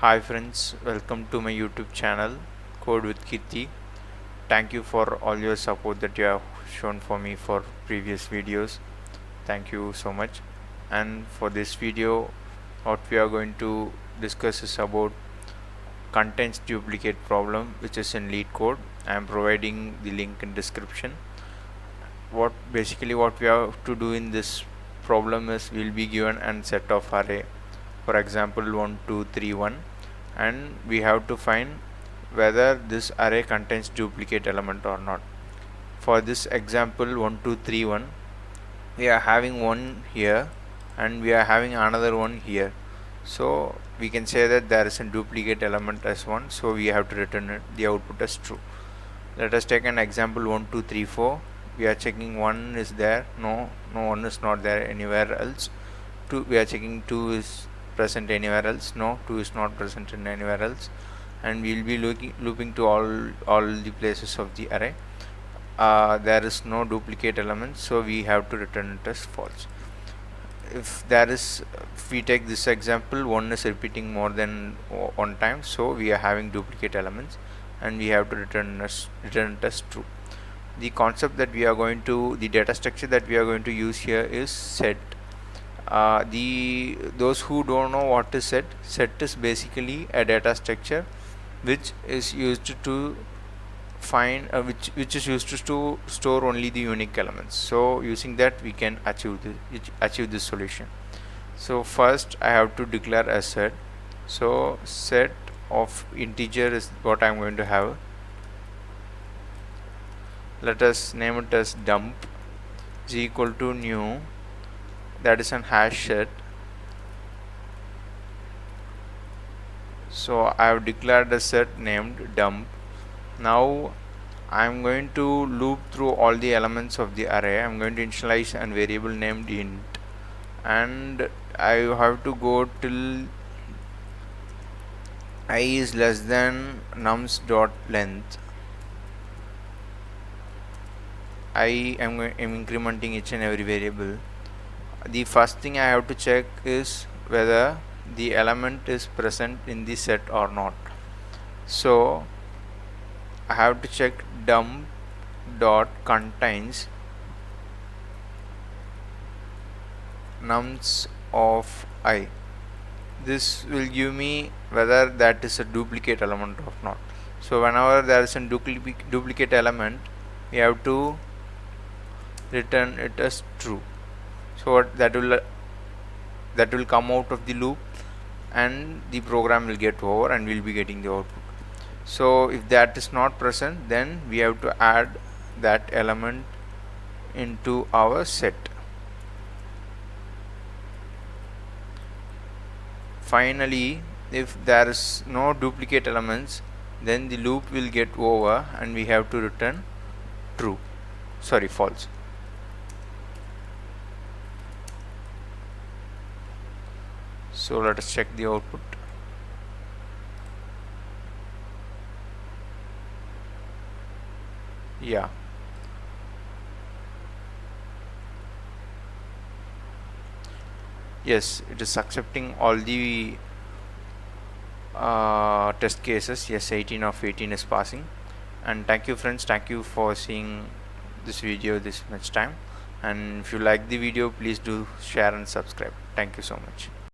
Hi friends, welcome to my YouTube channel Code with Kirti. Thank you for all your support that you have shown for me for previous videos. Thank you so much. And for this video, what we are going to discuss is about contents duplicate problem, which is in LeetCode. I am providing the link in description. What we have to do in this problem is we'll be given a set of array, for example 1 2 3 1, and we have to find whether this array contains duplicate element or not. For this example 1 2 3 1, we are having one here and we are having another one here, so we can say that there is a duplicate element as 1, so we have to return it, the output as true. Let us take an example 1 2 3 4. We are checking 1 is there, no 1 is not there anywhere else. 2, we are checking 2 is present anywhere else, no 2 is not present in anywhere else, and we will be looping to all the places of the array. There is no duplicate element, so we have to return it as false. If we take this example, 1 is repeating more than one time, so we are having duplicate elements and we have to return it as true. The concept that we are going to, the data structure that we are going to use here is set. Those who don't know what is set is basically a data structure which is used to find which is used to store only the unique elements. So using that we can achieve this solution. So first I have to declare a set. So set of integer is what I'm going to have. Let us name it as dump is equal to new, that is an hash set. So I have declared a set named dump. Now I am going to loop through all the elements of the array. I am going to initialize a variable named int, and I have to go till I is less than nums dot length. I am incrementing each and every variable. The first thing I have to check is whether the element is present in the set or not. So I have to check dump dot contains nums of I. This will give me whether that is a duplicate element or not. So whenever there is a duplicate element, we have to return it as true. So that will come out of the loop and the program will get over and we'll be getting the output. So if that is not present, then we have to add that element into our set. Finally, if there is no duplicate elements, then the loop will get over and we have to return false. So let us check the output. Yeah, yes, it is accepting all the test cases. Yes, 18 of 18 is passing. And thank you friends, thank you for seeing this video this much time, and if you like the video, please do share and subscribe. Thank you so much.